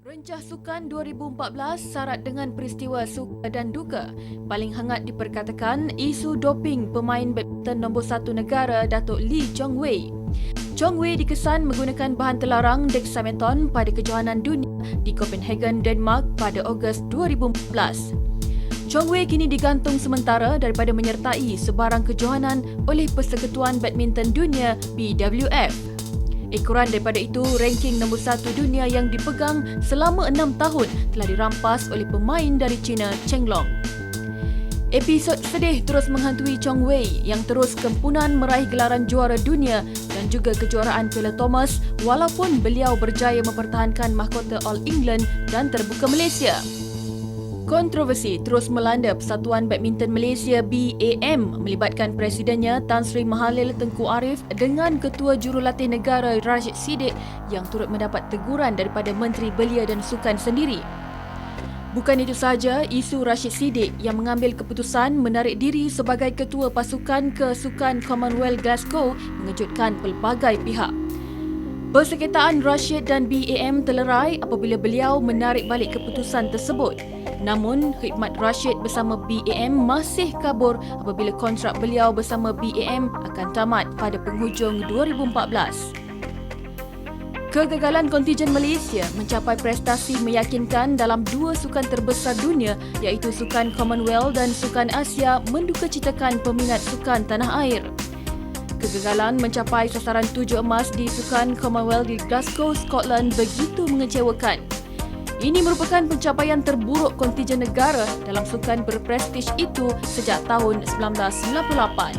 Rencah Sukan 2014 syarat dengan peristiwa suka dan duka. Paling hangat diperkatakan isu doping pemain badminton nombor 1 negara Datuk Lee Chong Wei. Chong Wei dikesan menggunakan bahan terlarang dexamethasone pada kejohanan dunia di Copenhagen, Denmark pada Ogos 2014. Chong Wei kini digantung sementara daripada menyertai sebarang kejohanan oleh Persekutuan Badminton Dunia BWF. Ekoran daripada itu, ranking nombor 1 dunia yang dipegang selama 6 tahun telah dirampas oleh pemain dari China, Chen Long. Episod sedih terus menghantui Chong Wei yang terus kempunan meraih gelaran juara dunia dan juga kejuaraan Piala Thomas walaupun beliau berjaya mempertahankan mahkota All England dan terbuka Malaysia. Kontroversi terus melanda Persatuan Badminton Malaysia BAM melibatkan Presidennya Tan Sri Mahathir Tengku Arif dengan Ketua Jurulatih Negara Rashid Siddiq yang turut mendapat teguran daripada Menteri Belia dan Sukan sendiri. Bukan itu sahaja, isu Rashid Siddiq yang mengambil keputusan menarik diri sebagai Ketua Pasukan ke Sukan Commonwealth Glasgow mengejutkan pelbagai pihak. Persengketaan Rashid dan BAM terlerai apabila beliau menarik balik keputusan tersebut. Namun, khidmat Rashid bersama BAM masih kabur apabila kontrak beliau bersama BAM akan tamat pada penghujung 2014. Kegagalan kontijen Malaysia mencapai prestasi meyakinkan dalam dua sukan terbesar dunia iaitu Sukan Commonwealth dan Sukan Asia mendukacitakan peminat sukan tanah air. Kegagalan mencapai sasaran 7 emas di Sukan Commonwealth di Glasgow, Scotland begitu mengecewakan. Ini merupakan pencapaian terburuk kontijen negara dalam sukan berprestij itu sejak tahun 1998.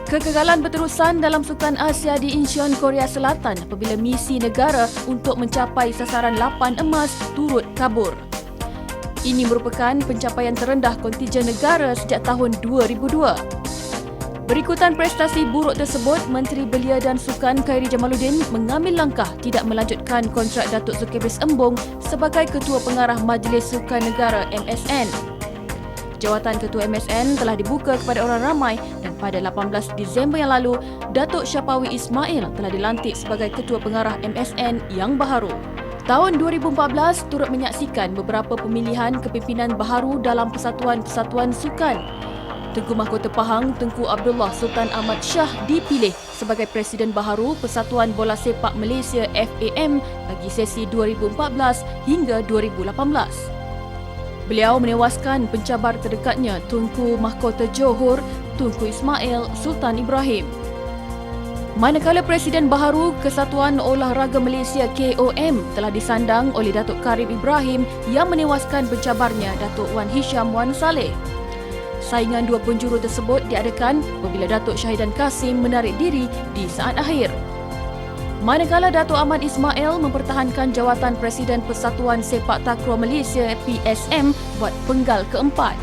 Kegagalan berterusan dalam Sukan Asia di Incheon, Korea Selatan apabila misi negara untuk mencapai sasaran 8 emas turut kabur. Ini merupakan pencapaian terendah kontijen negara sejak tahun 2002. Berikutan prestasi buruk tersebut, Menteri Belia dan Sukan Khairi Jamaluddin mengambil langkah tidak melanjutkan kontrak Datuk Zulkifli Embong sebagai Ketua Pengarah Majlis Sukan Negara MSN. Jawatan Ketua MSN telah dibuka kepada orang ramai dan pada 18 Disember yang lalu, Datuk Syapawi Ismail telah dilantik sebagai Ketua Pengarah MSN yang baharu. Tahun 2014 turut menyaksikan beberapa pemilihan kepimpinan baharu dalam persatuan-persatuan sukan. Tengku Mahkota Pahang Tengku Abdullah Sultan Ahmad Shah dipilih sebagai Presiden baharu Persatuan Bola Sepak Malaysia FAM bagi sesi 2014 hingga 2018. Beliau menewaskan pencabar terdekatnya Tengku Mahkota Johor Tengku Ismail Sultan Ibrahim. Manakala Presiden baharu Kesatuan Olahraga Malaysia KOM telah disandang oleh Datuk Karim Ibrahim yang menewaskan pencabarnya Datuk Wan Hisham Wan Saleh. Saingan dua penjuru tersebut diadakan apabila Datuk Syahidan Kasim menarik diri di saat akhir. Manakala Datuk Ahmad Ismail mempertahankan jawatan Presiden Persatuan Sepak Takraw Malaysia PSM buat penggal keempat.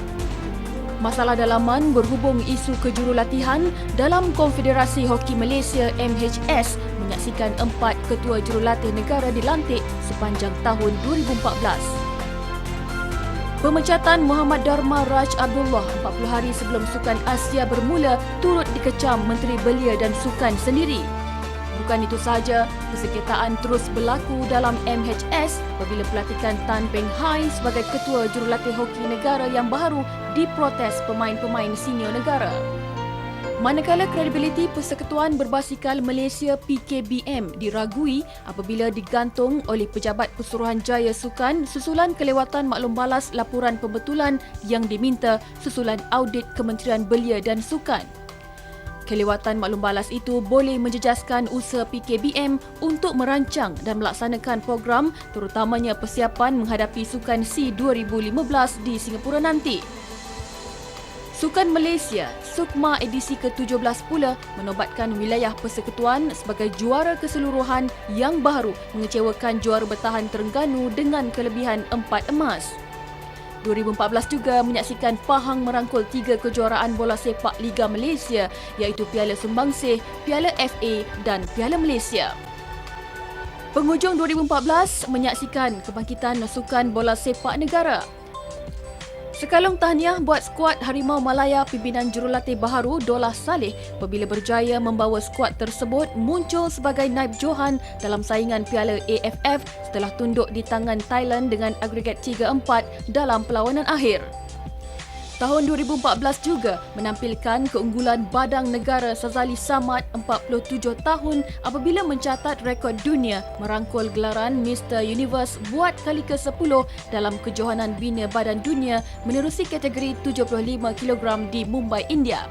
Masalah dalaman berhubung isu kejurulatihan dalam Konfederasi Hoki Malaysia MHS menyaksikan 4 ketua jurulatih negara dilantik sepanjang tahun 2014. Pemecatan Muhammad Dharma Raj Abdullah 40 hari sebelum Sukan Asia bermula turut dikecam Menteri Belia dan Sukan sendiri. Bukan itu sahaja, persengketaan terus berlaku dalam MHS apabila pelantikan Tan Peng Hai sebagai Ketua Jurulatih Hoki Negara yang baharu diprotes pemain-pemain senior negara. Manakala kredibiliti Persekutuan Berbasikal Malaysia PKBM diragui apabila digantung oleh Pejabat Pesuruhanjaya Sukan susulan kelewatan maklum balas laporan pembetulan yang diminta susulan audit Kementerian Belia dan Sukan. Kelewatan maklum balas itu boleh menjejaskan usaha PKBM untuk merancang dan melaksanakan program terutamanya persiapan menghadapi Sukan SEA 2015 di Singapura nanti. Sukan Malaysia, SUKMA edisi ke-17 pula menobatkan wilayah persekutuan sebagai juara keseluruhan yang baharu mengecewakan juara bertahan Terengganu dengan kelebihan 4 emas. 2014 juga menyaksikan Pahang merangkul 3 kejuaraan bola sepak Liga Malaysia iaitu Piala Sumbangsih, Piala FA dan Piala Malaysia. Penghujung 2014 menyaksikan kebangkitan sukan bola sepak negara. Sekalung tahniah buat skuad Harimau Malaya pimpinan jurulatih baharu Dollah Saleh apabila berjaya membawa skuad tersebut muncul sebagai naib johan dalam saingan Piala AFF setelah tunduk di tangan Thailand dengan agregat 3-4 dalam perlawanan akhir. Tahun 2014 juga menampilkan keunggulan badang negara Sazali Samad 47 tahun apabila mencatat rekod dunia merangkul gelaran Mr. Universe buat kali ke-10 dalam kejohanan bina badan dunia menerusi kategori 75 kg di Mumbai, India.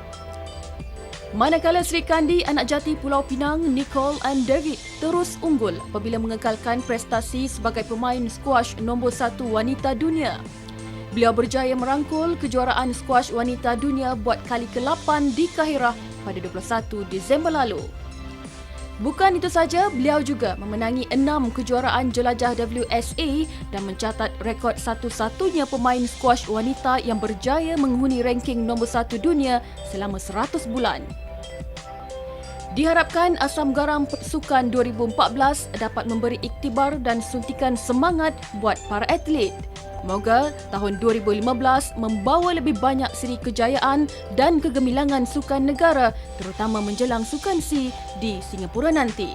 Manakala Sri Kandi anak jati Pulau Pinang Nicole and David terus unggul apabila mengekalkan prestasi sebagai pemain skuash nombor 1 wanita dunia. Beliau berjaya merangkul kejuaraan skuash wanita dunia buat kali ke-8 di Kahirah pada 21 Disember lalu. Bukan itu saja, beliau juga memenangi 6 kejuaraan jelajah WSA dan mencatat rekod satu-satunya pemain skuash wanita yang berjaya menghuni ranking nombor 1 dunia selama 100 bulan. Diharapkan asam garam Sukan 2014 dapat memberi iktibar dan suntikan semangat buat para atlet. Moga tahun 2015 membawa lebih banyak siri kejayaan dan kegemilangan sukan negara terutama menjelang Sukan SEA di Singapura nanti.